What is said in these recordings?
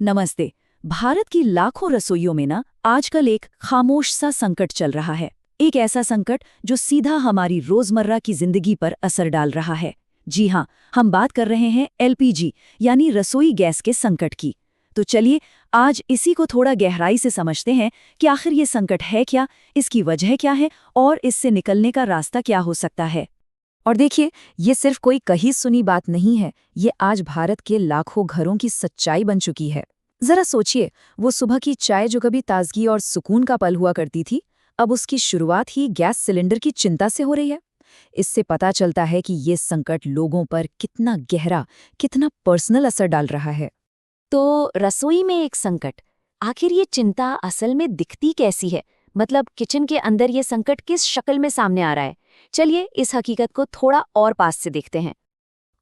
नमस्ते। भारत की लाखों रसोइयों में ना आजकल एक खामोश सा संकट चल रहा है। एक ऐसा संकट जो सीधा हमारी रोजमर्रा की जिंदगी पर असर डाल रहा है। जी हाँ, हम बात कर रहे हैं एलपीजी यानी रसोई गैस के संकट की। तो चलिए आज इसी को थोड़ा गहराई से समझते हैं कि आखिर ये संकट है क्या, इसकी वजह क्या है और इससे निकलने का रास्ता क्या हो सकता है। और देखिए, ये सिर्फ कोई कही सुनी बात नहीं है, ये आज भारत के लाखों घरों की सच्चाई बन चुकी है। जरा सोचिए, वो सुबह की चाय जो कभी ताजगी और सुकून का पल हुआ करती थी, अब उसकी शुरुआत ही गैस सिलेंडर की चिंता से हो रही है। इससे पता चलता है कि ये संकट लोगों पर कितना गहरा, कितना पर्सनल असर डाल रहा है। तो रसोई में एक संकट, आखिर ये चिंता असल में दिखती कैसी है? मतलब किचन के अंदर ये संकट किस शक्ल में सामने आ रहा है? चलिए इस हकीकत को थोड़ा और पास से देखते हैं।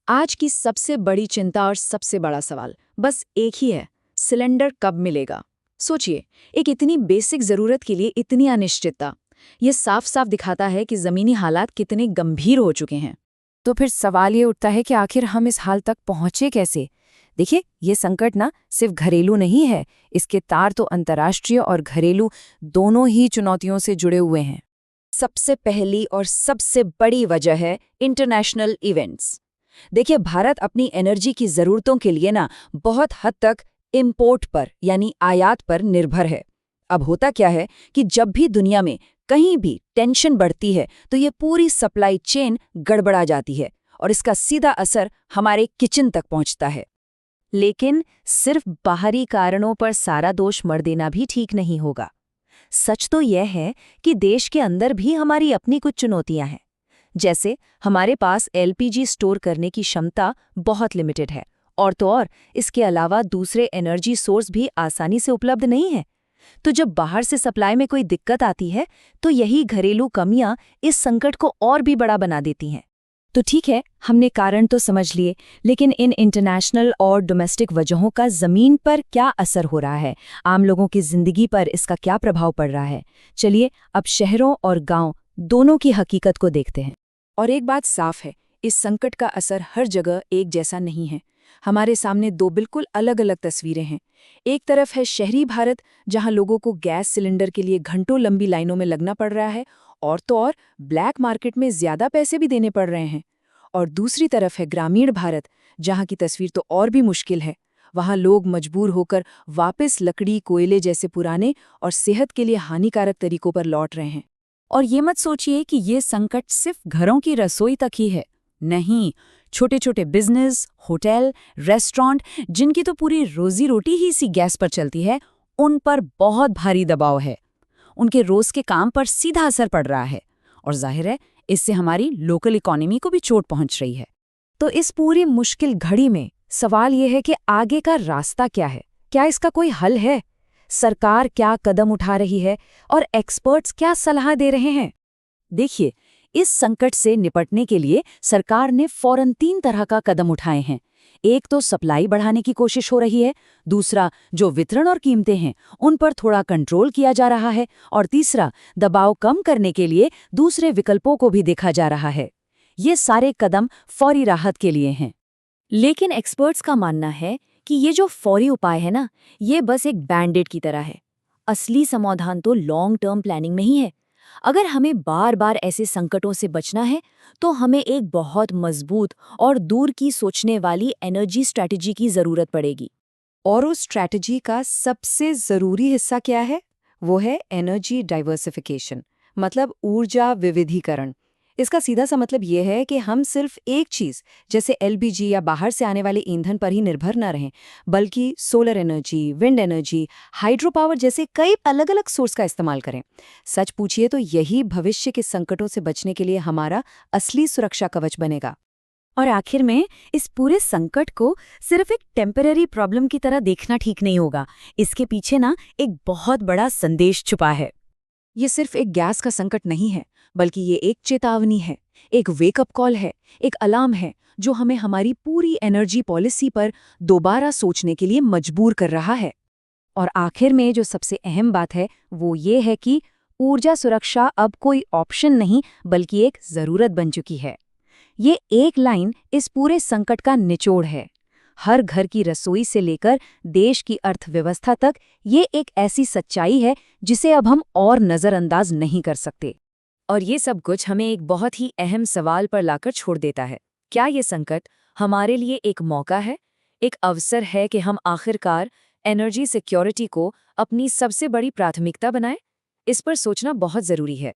आज की सबसे बड़ी चिंता और सबसे बड़ा सवाल बस एक ही है, सिलेंडर कब मिलेगा। सोचिए, एक इतनी बेसिक जरूरत के लिए इतनी अनिश्चितता, ये साफ साफ दिखाता है कि जमीनी हालात कितने गंभीर हो चुके हैं। तो फिर सवाल ये उठता है कि आखिर हम इस हाल तक पहुंचे कैसे। देखिए, ये संकट ना सिर्फ घरेलू नहीं है, इसके तार तो अंतर्राष्ट्रीय और घरेलू दोनों ही चुनौतियों से जुड़े हुए हैं। सबसे पहली और सबसे बड़ी वजह है इंटरनेशनल इवेंट्स। देखिए, भारत अपनी एनर्जी की ज़रूरतों के लिए ना बहुत हद तक इंपोर्ट पर यानी आयात पर निर्भर है। अब होता क्या है कि जब भी दुनिया में कहीं भी टेंशन बढ़ती है तो ये पूरी सप्लाई चेन गड़बड़ा जाती है और इसका सीधा असर हमारे किचन तक पहुंचता है। लेकिन सिर्फ बाहरी कारणों पर सारा दोष मढ़ देना भी ठीक नहीं होगा। सच तो यह है कि देश के अंदर भी हमारी अपनी कुछ चुनौतियां हैं। जैसे हमारे पास एलपीजी स्टोर करने की क्षमता बहुत लिमिटेड है, और तो और इसके अलावा दूसरे एनर्जी सोर्स भी आसानी से उपलब्ध नहीं है। तो जब बाहर से सप्लाई में कोई दिक्कत आती है तो यही घरेलू कमियां इस संकट को और भी बड़ा बना देती हैं। तो ठीक है, हमने कारण तो समझ लिए, लेकिन इन इंटरनेशनल और डोमेस्टिक वजहों का ज़मीन पर क्या असर हो रहा है, आम लोगों की ज़िंदगी पर इसका क्या प्रभाव पड़ रहा है। चलिए अब शहरों और गांव दोनों की हकीकत को देखते हैं। और एक बात साफ है, इस संकट का असर हर जगह एक जैसा नहीं है। हमारे सामने दो बिल्कुल अलग अलग तस्वीरें हैं। एक तरफ है शहरी भारत, जहां लोगों को गैस सिलेंडर के लिए घंटों लंबी लाइनों में लगना पड़ रहा है, और तो और ब्लैक मार्केट में ज़्यादा पैसे भी देने पड़ रहे हैं। और दूसरी तरफ है ग्रामीण भारत, जहां की तस्वीर तो और भी मुश्किल है। वहां लोग मजबूर होकर वापस लकड़ी, कोयले जैसे पुराने और सेहत के लिए हानिकारक तरीकों पर लौट रहे हैं। और ये मत सोचिए कि ये संकट सिर्फ घरों की रसोई तक ही है। नहीं, छोटे छोटे बिजनेस, होटल, रेस्टोरेंट, जिनकी तो पूरी रोजी रोटी ही इसी गैस पर चलती है, उन पर बहुत भारी दबाव है। उनके रोज के काम पर सीधा असर पड़ रहा है और जाहिर है इससे हमारी लोकल इकोनॉमी को भी चोट पहुंच रही है। तो इस पूरी मुश्किल घड़ी में सवाल यह है कि आगे का रास्ता क्या है, क्या इसका कोई हल है, सरकार क्या कदम उठा रही है और एक्सपर्ट्स क्या सलाह दे रहे हैं। देखिए, इस संकट से निपटने के लिए सरकार ने फौरन 3 तरह का कदम उठाए हैं। एक तो सप्लाई बढ़ाने की कोशिश हो रही है, दूसरा जो वितरण और कीमतें हैं उन पर थोड़ा कंट्रोल किया जा रहा है, और तीसरा दबाव कम करने के लिए दूसरे विकल्पों को भी देखा जा रहा है। ये सारे कदम फौरी राहत के लिए हैं। लेकिन एक्सपर्ट्स का मानना है कि ये जो फौरी उपाय है ना, ये बस एक बैंडेड की तरह है। असली समाधान तो लॉन्ग टर्म प्लानिंग में ही है। अगर हमें बार बार ऐसे संकटों से बचना है तो हमें एक बहुत मजबूत और दूर की सोचने वाली एनर्जी स्ट्रैटेजी की जरूरत पड़ेगी। और उस स्ट्रैटेजी का सबसे ज़रूरी हिस्सा क्या है? वो है एनर्जी डाइवर्सिफिकेशन, मतलब ऊर्जा विविधीकरण। इसका सीधा सा मतलब ये है कि हम सिर्फ एक चीज़ जैसे एलपीजी या बाहर से आने वाले ईंधन पर ही निर्भर न रहें, बल्कि solar energy, wind energy, hydro power जैसे कई अलग अलग सोर्स का इस्तेमाल करें। सच पूछिए तो यही भविष्य के संकटों से बचने के लिए हमारा असली सुरक्षा कवच बनेगा। और आखिर में इस पूरे संकट को सिर्फ एक टेम्पररी प्रॉब्लम की तरह देखना ठीक नहीं होगा। इसके पीछे ना एक बहुत बड़ा संदेश छुपा है। ये सिर्फ एक गैस का संकट नहीं है, बल्कि ये एक चेतावनी है, एक वेकअप कॉल है, एक अलार्म है जो हमें हमारी पूरी एनर्जी पॉलिसी पर दोबारा सोचने के लिए मजबूर कर रहा है। और आखिर में जो सबसे अहम बात है वो ये है कि ऊर्जा सुरक्षा अब कोई ऑप्शन नहीं बल्कि एक ज़रूरत बन चुकी है। ये एक लाइन इस पूरे संकट का निचोड़ है। हर घर की रसोई से लेकर देश की अर्थव्यवस्था तक ये एक ऐसी सच्चाई है जिसे अब हम और नज़रअंदाज नहीं कर सकते। और ये सब कुछ हमें एक बहुत ही अहम सवाल पर लाकर छोड़ देता है। क्या ये संकट हमारे लिए एक मौका है, एक अवसर है कि हम आखिरकार एनर्जी सिक्योरिटी को अपनी सबसे बड़ी प्राथमिकता बनाएं? इस पर सोचना बहुत ज़रूरी है।